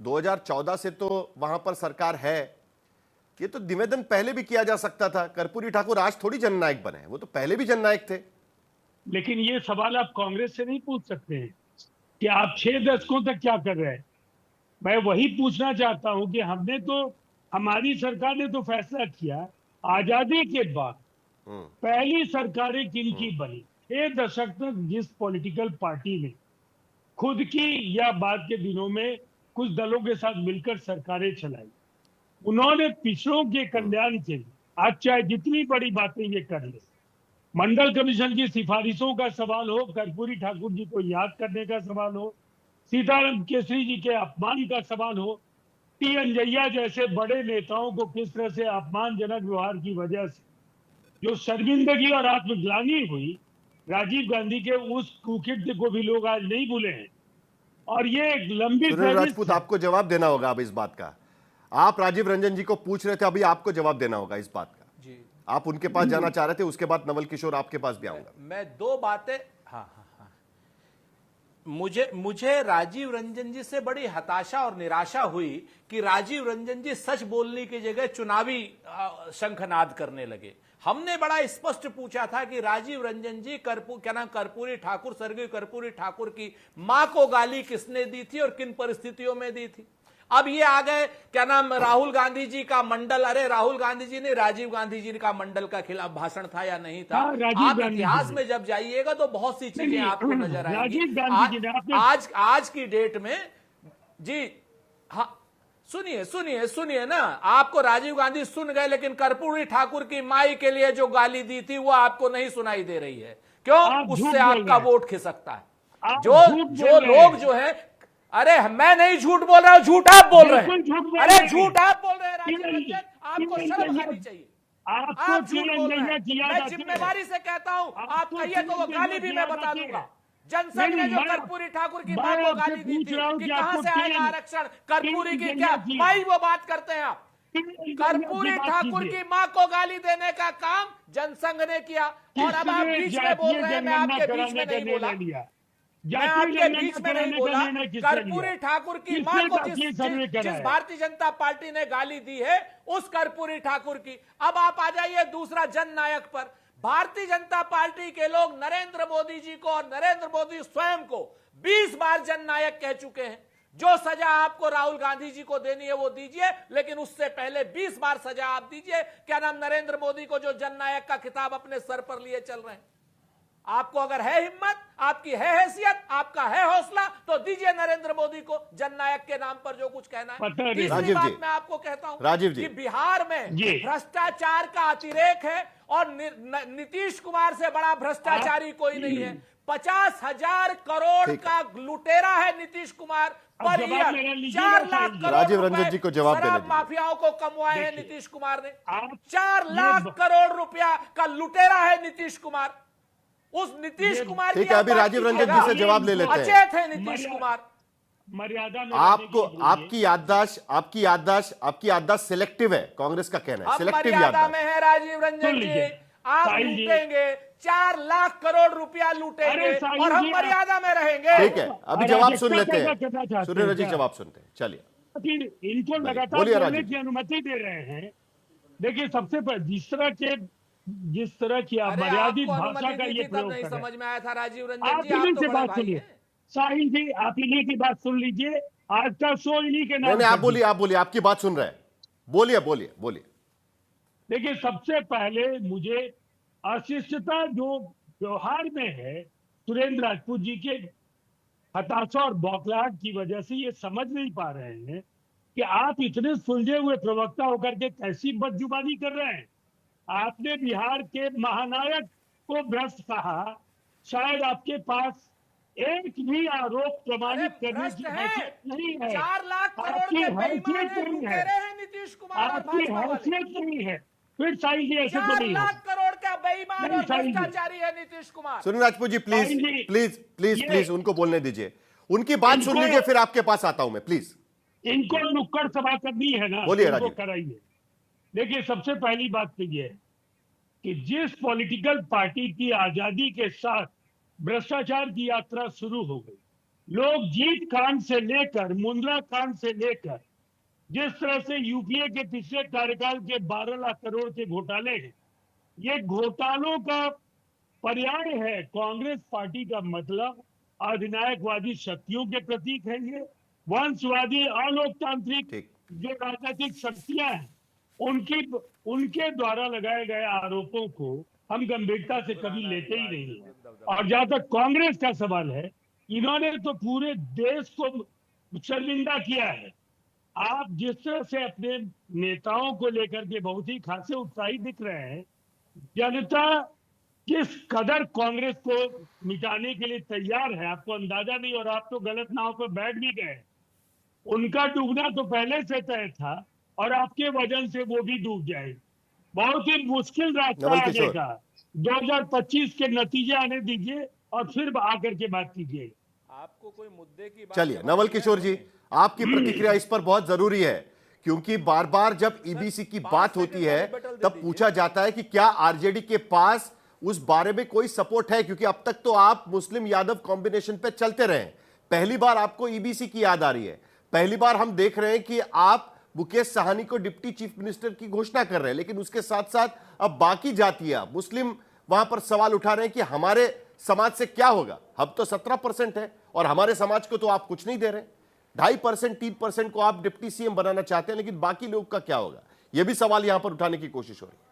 2014 से तो वहां पर सरकार है। ये तो निवेदन पहले भी किया जा सकता था। कर्पूरी ठाकुर आज थोड़ी जननायक बने हैं, वो तो पहले भी जननायक थे। लेकिन ये सवाल आप कांग्रेस से नहीं पूछ सकते हैं कि आप 6 दशकों तक क्या कर रहे हैं। मैं वही पूछना चाहता हूं कि हमने तो, हमारी सरकार ने तो फैसला किया आजादी के बाद हम्म, पहली सरकारें किनकी बनी। 6 दशक तक जिस पॉलिटिकल पार्टी ने खुद की या बाद के दिनों में कुछ दलों के साथ मिलकर सरकारें चलाई, उन्होंने पिछड़ों के कल्याण के लिए आज चाहे जितनी बड़ी बातें ये कर ले, मंडल कमीशन की सिफारिशों का सवाल हो, कर्पूरी ठाकुर जी को याद करने का सवाल हो, सीताराम केसरी जी के अपमान का सवाल हो, टी अंजैया जैसे बड़े नेताओं को किस तरह से अपमानजनक व्यवहार की वजह से जो शर्मिंदगी और आत्मग्लानि हुई, राजीव गांधी के उस कुकृत्य को भी लोग आज नहीं भूले हैं। और ये एक लंबी सुनील फहरिस्त राजपूत, है। आपको जवाब देना होगा अब इस बात का। आप राजीव रंजन जी को पूछ रहे थे, अभी आपको जवाब देना होगा इस बात का। जी आप उनके पास जाना चाह रहे थे, उसके बाद नवल किशोर आपके पास भी आऊंगा। मैं दो बातें, हाँ हाँ हाँ, मुझे राजीव रंजन जी से बड़ी हताशा और निराशा हुई कि राजीव रंजन जी सच बोलने की जगह चुनावी शंखनाद करने लगे। हमने बड़ा स्पष्ट पूछा था कि राजीव रंजन जी कर्पूरी ठाकुर, स्वर्गीय कर्पूरी ठाकुर की मां को गाली किसने दी थी और किन परिस्थितियों में दी थी। अब ये आ गए राहुल गांधी जी का मंडल। अरे राहुल गांधी जी ने, राजीव गांधी जी का मंडल का खिलाफ भाषण था या नहीं था? आप इतिहास में जब जाइएगा तो बहुत सी चीजें आपको नजर आएंगी। आज की डेट में जी, हाँ, सुनिए ना, आपको राजीव गांधी सुन गए, लेकिन कर्पूरी ठाकुर की माई के लिए जो गाली दी थी वो आपको नहीं सुनाई दे रही है। क्यों? उससे आपका वोट खिसकता है। जो लोग जो है, अरे मैं नहीं झूठ बोल रहा हूं, झूठ आप बोल रहे हैं। अरे झूठ आप बोल रहे हैं राजीव रंजन, आपको शर्म आनी चाहिए। आप झूठ बोल रहे हैं। मैं जिम्मेवारी से कहता हूं, आप कहिए तो वो गाली भी मैं बता दूंगा। जनसंघ ने जो कर्पूरी ठाकुर की मां को गाली दी थी कि कहां से आएगा आरक्षण, कर्पूरी की क्या माई, वो बात करते हैं आप। कर्पूरी ठाकुर की मां को गाली देने का काम जनसंघ ने किया, और अब आप बीच में बोल रहे हैं। मैं आपके बीच में नहीं बोला, मैं आपके बीच में नहीं बोला। कर्पूरी ठाकुर की मां को जिस भारतीय जनता पार्टी ने गाली दी है, उस कर्पूरी ठाकुर की। अब आप आ जाइए दूसरा जननायक पर। भारतीय जनता पार्टी के लोग नरेंद्र मोदी जी को और नरेंद्र मोदी स्वयं को 20 बार जननायक कह चुके हैं। जो सजा आपको राहुल गांधी जी को देनी है वो दीजिए, लेकिन उससे पहले 20 बार सजा आप दीजिए। नरेंद्र मोदी को जो जननायक का खिताब अपने सर पर लिए चल रहे हैं। आपको अगर है हिम्मत, आपकी है हैसियत, आपका है हौसला, तो दीजिए नरेंद्र मोदी को जननायक के नाम पर जो कुछ कहना है। तीसरी बात मैं आपको कहता हूं राजीव जी, कि बिहार में भ्रष्टाचार का अतिरेक है, और नीतीश कुमार से बड़ा भ्रष्टाचारी कोई नहीं है। 50,000 करोड़ का लुटेरा है नीतीश कुमार पर ईयर। 4 लाख करोड़ राजीव रंजन जी को जवाब देने दीजिए। माफियाओं को कमवाए हैं नीतीश कुमार ने। 4 लाख करोड़ रुपया का लुटेरा है नीतीश कुमार। उस नीतीश कुमार ठीक है, अभी राजीव रंजन जी से जवाब ले लेते हैं। अचेत है नीतीश कुमार। मर्यादा में आपको, आपकी याददाश्त सिलेक्टिव है, कांग्रेस का कहना है। सिलेक्टिव मर्यादा में है राजीव रंजन जी। आप लूटेंगे, 4 लाख करोड़ रुपया लूटेंगे, और हम मर्यादा में रहेंगे। ठीक है, अभी जवाब सुन लेते हैं। सुनील जी जवाब सुनते हैं, चलिए। इनको लगातार बोलने की अनुमति दे रहे हैं। देखिए, सबसे पहले जिस तरह की आप मर्यादित भाषा का ये प्रयोग नहीं कर रहे हैं, समझ में आया था राजीव रंजन जी। आप इन्हीं से बात सुनिए। साहिल जी, आप इन्हीं की बात सुन लीजिए। आज का शो इन्हीं के नाम। नहीं, आप बोलिए, आपकी बात सुन रहे हैं। बोलिए। देखिए, सबसे पहले मुझे अशिष्टता जो व्यवहार में है सुरेंद्र राजपूत जी के हताशा और बौखलाहट की वजह से ये समझ नहीं पा रहे हैं कि आप इतने सुलझे हुए प्रवक्ता होकर के कैसी बदजुबानी कर रहे हैं। आपने बिहार के महानायक को भ्रष्ट कहा। शायद आपके पास एक भी आरोप प्रमाणित करने की हैसियत नहीं है। 4 लाख करोड़ के बेईमान हैं नीतीश कुमार और भाजपा वाले। हैसियत नहीं है। फिर साहिल जी, ऐसे तो नहीं 4 लाख करोड़ का बेईमान और भ्रष्टाचारी है नीतीश कुमार। सुनील राजपूत जी, प्लीज उनको बोलने दीजिए। उनकी बात सुन लीजिए, फिर आपके पास आता हूं मैं, प्लीज। इनको नुक्कड़ सभा करनी है ना, बोलिए राजीव। कराइए। देखिए, सबसे पहली बात तो यह है कि जिस पॉलिटिकल पार्टी की आजादी के साथ भ्रष्टाचार की यात्रा शुरू हो गई, लोग जीत कांड से लेकर मुंद्रा कांड से लेकर जिस तरह से यूपीए के पिछले कार्यकाल के 12 लाख करोड़ के घोटाले हैं, ये घोटालों का पर्याय है। कांग्रेस पार्टी का मतलब अधिनायकवादी शक्तियों के प्रतीक है। ये वंशवादी अलोकतांत्रिक ठीक। जो राजनीतिक शक्तियां हैं उनके द्वारा लगाए गए आरोपों को हम गंभीरता से कभी लेते ही नहीं है। और जहां तक कांग्रेस का सवाल है, इन्होंने तो पूरे देश को शर्मिंदा किया है। आप जिस तरह से अपने नेताओं को लेकर के बहुत ही खासे उत्साहित दिख रहे हैं, जनता किस कदर कांग्रेस को मिटाने के लिए तैयार है आपको अंदाजा नहीं। और आप तो गलत नाव पर बैठ भी गए। उनका डूबना तो पहले से तय था और आपके वजन से वो भी डूब जाए। बहुत ही मुश्किल रास्ता आने का। 2025 के नतीजे आने दीजिए और फिर आकर के बात कीजिए। आपको कोई मुद्दे की बात चलिए नवल किशोर जी, आपकी प्रतिक्रिया इस पर बहुत जरूरी है, क्योंकि बार बार जब ईबीसी की बात होती है तब पूछा जाता है कि क्या आरजेडी के पास उस बारे में कोई सपोर्ट है, क्योंकि अब तक तो आप मुस्लिम यादव कॉम्बिनेशन पे चलते रहे। पहली बार आपको ईबीसी की याद आ रही है। पहली बार हम देख रहे हैं कि आप मुकेश साहनी को डिप्टी चीफ मिनिस्टर की घोषणा कर रहे हैं, लेकिन उसके साथ साथ अब बाकी जातियां मुस्लिम वहां पर सवाल उठा रहे हैं कि हमारे समाज से क्या होगा। हम तो 17% है और हमारे समाज को तो आप कुछ नहीं दे रहे। 2.5% 3% को आप डिप्टी सीएम बनाना चाहते हैं, लेकिन बाकी लोग का क्या होगा, यह भी सवाल यहां पर उठाने की कोशिश हो रही है।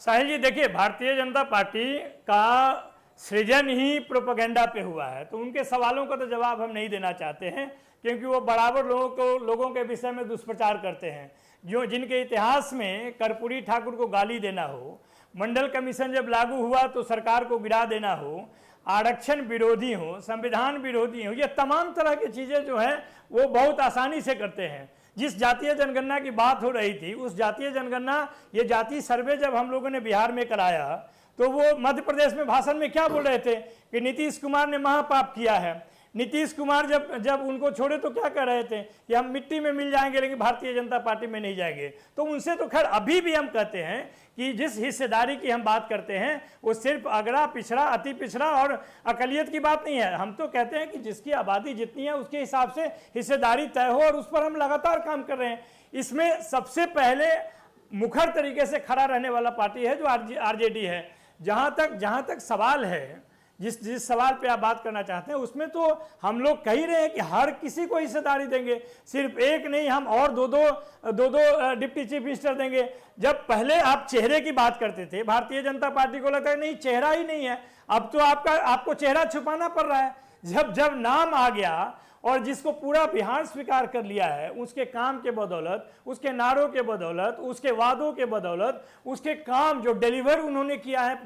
साहिल जी देखिए, भारतीय जनता पार्टी का सृजन ही प्रोपेगेंडा पे हुआ है, तो उनके सवालों का तो जवाब हम नहीं देना चाहते हैं, क्योंकि वो बराबर लोगों के विषय में दुष्प्रचार करते हैं। जो जिनके इतिहास में कर्पूरी ठाकुर को गाली देना हो, मंडल कमीशन जब लागू हुआ तो सरकार को गिरा देना हो, आरक्षण विरोधी हो, संविधान विरोधी हो, ये तमाम तरह की चीजें जो है वो बहुत आसानी से करते हैं। जिस जातीय जनगणना की बात हो रही थी, उस जातीय जनगणना, ये जातीय सर्वे जब हम लोगों ने बिहार में कराया तो वो मध्य प्रदेश में भाषण में क्या बोल रहे थे कि नीतीश कुमार ने महापाप किया है। नीतीश कुमार जब उनको छोड़े तो क्या कह रहे थे कि हम मिट्टी में मिल जाएंगे लेकिन भारतीय जनता पार्टी में नहीं जाएंगे। तो उनसे तो खैर अभी भी हम कहते हैं कि जिस हिस्सेदारी की हम बात करते हैं वो सिर्फ अगड़ा पिछड़ा, अति पिछड़ा और अकलियत की बात नहीं है। हम तो कहते हैं कि जिसकी आबादी जितनी है उसके हिसाब से हिस्सेदारी तय हो, और उस पर हम लगातार काम कर रहे हैं। इसमें सबसे पहले मुखर तरीके से खड़ा रहने वाला पार्टी है जो आरजेडी है। जहां तक सवाल है, जिस सवाल पे आप बात करना चाहते हैं, उसमें तो हम लोग कह ही रहे हैं कि हर किसी को हिस्सेदारी देंगे, सिर्फ एक नहीं, हम और दो डिप्टी चीफ मिनिस्टर देंगे। जब पहले आप चेहरे की बात करते थे, भारतीय जनता पार्टी को लगता है नहीं चेहरा ही नहीं है, अब तो आपको चेहरा छुपाना पड़ रहा है। जब नाम आ गया और जिसको पूरा बिहार स्वीकार कर लिया है, उसके काम के बदौलत, उसके नारों के बदौलत, उसके वादों के बदौलत, उसके काम जो डिलीवर उन्होंने किया है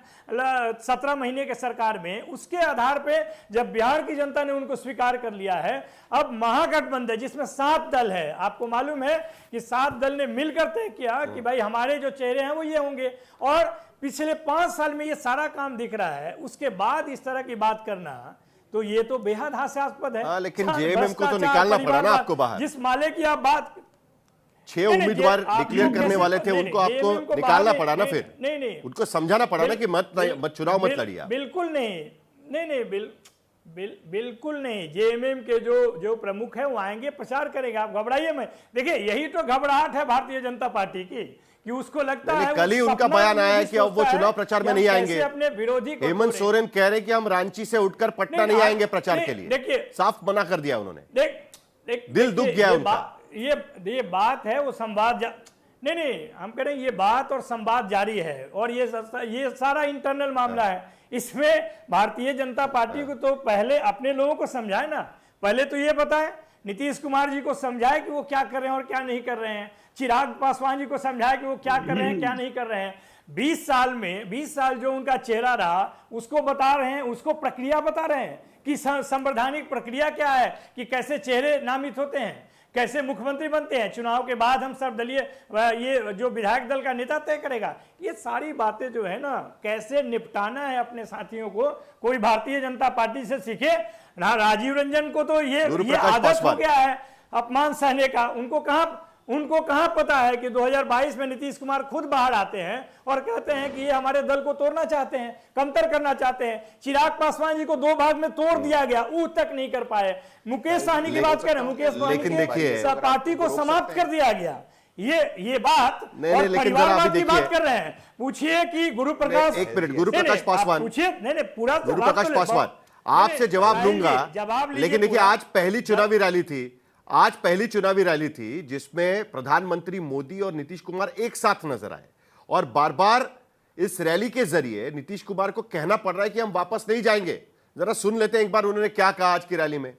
17 महीने के सरकार में, उसके आधार पे जब बिहार की जनता ने उनको स्वीकार कर लिया है, अब महागठबंधन जिसमें 7 दल है, आपको मालूम है कि 7 दल ने मिलकर तय किया कि भाई हमारे जो चेहरे हैं वो ये होंगे, और पिछले 5 साल में ये सारा काम दिख रहा है। उसके बाद इस तरह की बात करना तो ये तो बेहद हास्यास्पद है। लेकिन जेएमएम को तो निकालना पड़ा ना आपको बाहर। जिस माले की आप बात, 6 उम्मीदवार डिक्लेयर करने वाले थे, उनको आपको निकालना पड़ा ना। फिर नहीं, उनको समझाना पड़ा ना कि मत चुनाव मत लड़िए। बिल्कुल नहीं, बिल्कुल नहीं। जेएमएम के जो प्रमुख है वो आएंगे, प्रचार करेंगे, आप घबराइए मत। देखिए यही तो घबराहट है भारतीय जनता पार्टी की कि उसको लगता है, कल ही उनका बयान आया है कि अब वो चुनाव प्रचार में नहीं आएंगे। अपने विरोधी हेमंत सोरेन कह रहे हैं कि हम रांची से उठकर पटना नहीं आएंगे प्रचार के लिए। देखिए साफ मना कर दिया उन्होंने। दिल दुख गया उनका। ये बात है, वो संवाद नहीं, हम कह रहे हैं ये बात और संवाद जारी है, और ये सारा इंटरनल मामला है। इसमें भारतीय जनता पार्टी को तो पहले अपने लोगों को समझाए ना, पहले तो ये बताए, नीतीश कुमार जी को समझाए कि वो क्या कर रहे हैं और क्या नहीं कर रहे हैं, चिराग पासवान जी को समझाया कि वो क्या कर रहे हैं क्या नहीं कर रहे हैं। 20 साल जो उनका चेहरा रहा उसको बता रहे हैं, उसको प्रक्रिया बता रहे हैं कि संवैधानिक प्रक्रिया क्या है, कि कैसे चेहरे नामित होते हैं, कैसे मुख्यमंत्री बनते हैं, चुनाव के बाद हम सर्वदलीय ये जो विधायक दल का नेता तय करेगा। ये सारी बातें जो है ना, कैसे निपटाना है अपने साथियों को, कोई भारतीय जनता पार्टी से सीखे। राजीव रंजन को तो ये आदत हो गया है अपमान सहने का। उनको कहां पता है कि 2022 में नीतीश कुमार खुद बाहर आते हैं और कहते हैं कि ये हमारे दल को तोड़ना चाहते हैं, कमतर करना चाहते हैं। चिराग पासवान जी को 2 भाग में तोड़ दिया गया, वो तक नहीं कर पाए। मुकेश सहनी की बात करें, मुकेश सहनी की पार्टी को समाप्त कर दिया गया। ये बात और परिवारवाद की बात कर रहे हैं। पूछिए कि गुरु प्रकाश, एक मिनट, गुरु प्रकाश पासवान पूछिए, नहीं पूरा गुरु प्रकाश पासवान आपसे जवाब लूंगा, लेकिन देखिए आज पहली चुनावी रैली थी जिसमें प्रधानमंत्री मोदी और नीतीश कुमार एक साथ नजर आए और बार बार इस रैली के जरिए नीतीश कुमार को कहना पड़ रहा है कि हम वापस नहीं जाएंगे। जरा सुन लेते हैं एक बार उन्होंने क्या कहा आज की रैली में।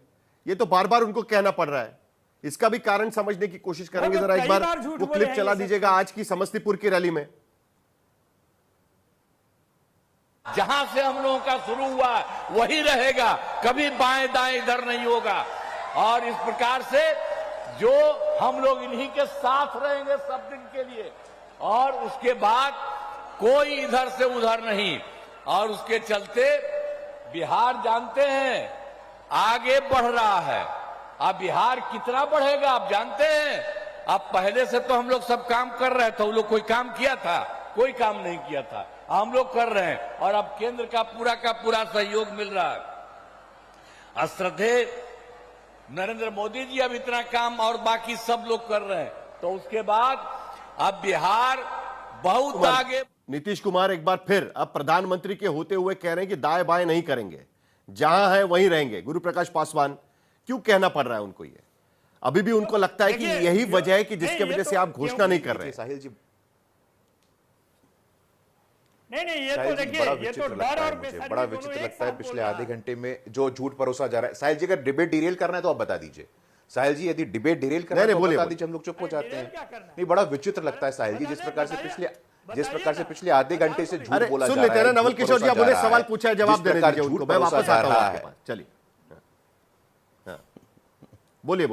ये तो बार बार उनको कहना पड़ रहा है, इसका भी कारण समझने की कोशिश करेंगे। जरा एक बार वो क्लिप चला दीजिएगा आज की समस्तीपुर की रैली में। जहां से हम लोगों का शुरू हुआ वही रहेगा, कभी बाएं दाएं इधर नहीं होगा। और इस प्रकार से जो हम लोग इन्हीं के साथ रहेंगे सब दिन के लिए, और उसके बाद कोई इधर से उधर नहीं। और उसके चलते बिहार जानते हैं आगे बढ़ रहा है। अब बिहार कितना बढ़ेगा आप जानते हैं। अब पहले से तो हम लोग सब काम कर रहे थे, वो लोग कोई काम किया था? कोई काम नहीं किया था। हम लोग कर रहे हैं और अब केंद्र का पूरा सहयोग मिल रहा है। श्रद्धेय नरेंद्र मोदी जी अब इतना काम और बाकी सब लोग कर रहे हैं, तो उसके बाद अब बिहार बहुत आगे। नीतीश कुमार एक बार फिर अब प्रधानमंत्री के होते हुए कह रहे हैं कि दाएं बाएं नहीं करेंगे, जहां है वहीं रहेंगे। गुरु प्रकाश पासवान, क्यों कहना पड़ रहा है उनको ये? अभी भी उनको लगता है कि यही वजह है कि जिसके वजह से आप घोषणा नहीं कर रहे। साहिल जी, नहीं ये तो देखिए, ये तो डर और बेसब्री बड़ा विचित्र लगता है पिछले आधे घंटे में जो झूठ परोसा जा रहा है। साहिल जी, अगर डिबेट डिरेल करना है तो आप बता दीजिए। साहिल जी, यदि डिबेट डिरेल करना है तो बता दीजिए, हम लोग चुप हो जाते हैं। नहीं, बड़ा विचित्र लगता है साहिल जी, जिस प्रकार से पिछले आधे घंटे से झूठ बोला जा रहा है। सुन लेते हैं नवल किशोर जी, आप बोले सवाल पूछा है, जवाब दे दीजिए उनको, मैं वापस आता हूं आपके पास। चलिए बोलिए।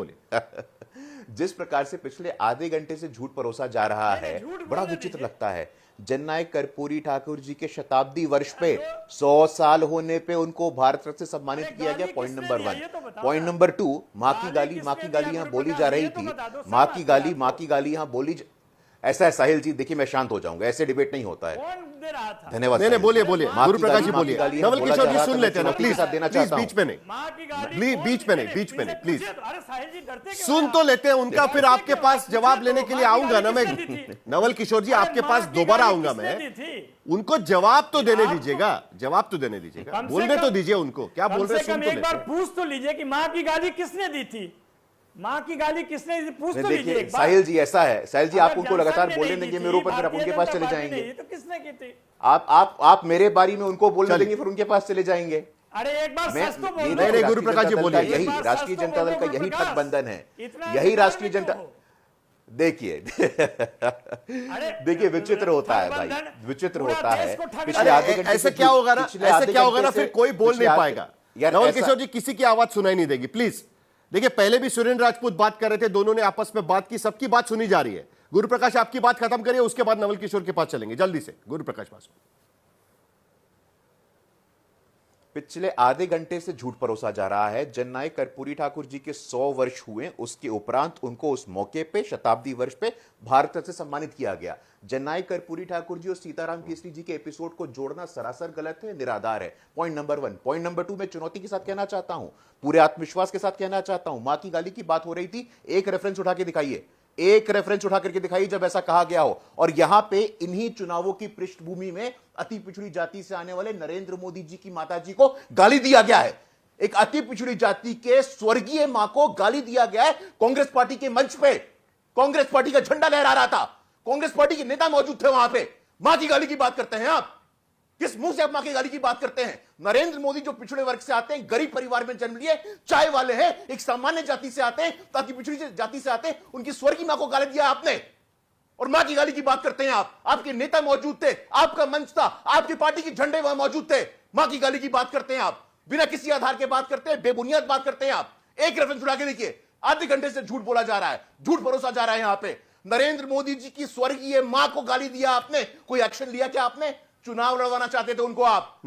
जिस प्रकार से पिछले आधे घंटे से झूठ परोसा जा रहा है, बड़ा विचित्र लगता है। जननायक कर्पूरी ठाकुर जी के शताब्दी वर्ष पे 100 साल होने पे उनको भारत रत्न से सम्मानित किया गया। Point number 1। पॉइंट नंबर 2, मां की गाली यहां बोली जा रही थी। मां की गाली यहां बोली। ऐसा है साहिल जी, देखिए मैं शांत हो जाऊंगा, ऐसे डिबेट नहीं होता है। धन्यवाद। नहीं बोलिए गुरु प्रकाश जी बोलिए। नवल किशोर जी सुन लेते हैं ना प्लीज, बीच में नहीं प्लीज सुन तो लेते हैं उनका, फिर आपके पास जवाब लेने के लिए आऊंगा ना मैं। नवल किशोर जी, आपके पास दोबारा आऊंगा मैं, उनको जवाब तो देने दीजिएगा, बोलने तो दीजिए उनको, क्या बोल रहे हैं सुन तो एक बार पूछ तो लीजिए कि मां की गाली किसने दी थी। मां की गाली किसने दी, पूछ तो लीजिए। साहिल जी, ऐसा है साहिल जी, आप उनको लगातार बोलने देंगे मेरे ऊपर, फिर आप उनके पास चले जाएंगे। तो किसने की थी? आप मेरे बारी में उनको बोलने देंगे, फिर उनके पास चले जाएंगे। अरे एक बार सच तो बोल दो। नहीं गुरु प्रकाश जी बोलिए। यही राष्ट्रीय जनता दल का यही ठगबंधन है, यही राष्ट्रीय जनता। देखिए विचित्र होता है भाई, विचित्र होता है। पिछले आधे घंटे ऐसे क्या होगा ना, फिर कोई बोल नहीं पाएगा। नवल किशोर जी, किसी की आवाज सुनाई नहीं देगी प्लीज। देखिए, पहले भी सुरेंद्र राजपूत बात कर रहे थे, दोनों ने आपस में बात की, सबकी बात सुनी जा रही है। गुरु प्रकाश, आपकी बात खत्म करिए, उसके बाद नवल किशोर के पास चलेंगे जल्दी से। गुरु प्रकाश पास। पिछले आधे घंटे से झूठ परोसा जा रहा है। जननायक कर्पूरी ठाकुर जी के 100 वर्ष हुए, उसके उपरांत उनको उस मौके पे शताब्दी वर्ष पे भारत रत्न से सम्मानित किया गया। जननायक कर्पूरी ठाकुर जी और सीताराम केसरी जी के एपिसोड को जोड़ना सरासर गलत है, निराधार है। Point number 1। पॉइंट नंबर 2 मैं चुनौती के साथ कहना चाहता हूं, पूरे आत्मविश्वास के साथ कहना चाहता हूं। मां की गाली की बात हो रही थी, एक रेफरेंस उठा के दिखाइए, एक रेफरेंस उठा करके दिखाइए जब ऐसा कहा गया हो। और यहां पे इन्हीं चुनावों की पृष्ठभूमि में अति पिछड़ी जाति से आने वाले नरेंद्र मोदी जी की माता जी को गाली दिया गया है। एक अति पिछड़ी जाति के स्वर्गीय मां को गाली दिया गया है कांग्रेस पार्टी के मंच पे। कांग्रेस पार्टी का झंडा लहरा रहा था, कांग्रेस पार्टी के नेता मौजूद थे वहां पे। मां की गाली की बात करते हैं आप? किस मुंह से आप मां की गाली की बात करते हैं? नरेंद्र मोदी जो पिछड़े वर्ग से आते हैं, गरीब परिवार में जन्म लिए, चाय वाले हैं, एक सामान्य जाति से आते हैं, ताकि पिछड़ी जाति से आते हैं, उनकी स्वर्गीय मां को गाली दिया आपने, और मां की गाली की बात करते हैं आप? आपके नेता मौजूद थे, आपका मंच था, आपकी पार्टी के झंडे वहां मौजूद थे, मां की गाली की बात करते हैं आप? बिना किसी आधार के बात करते हैं, बेबुनियाद बात करते हैं आप। एक रेफरेंस उठा के देखिए, आधे घंटे से झूठ बोला जा रहा है, झूठ परोसा जा रहा है। यहां पे नरेंद्र मोदी जी की स्वर्गीय मां को गाली दिया आपने, कोई एक्शन लिया क्या आपने? चुनाव लड़वाना चाहते थे उनको आप।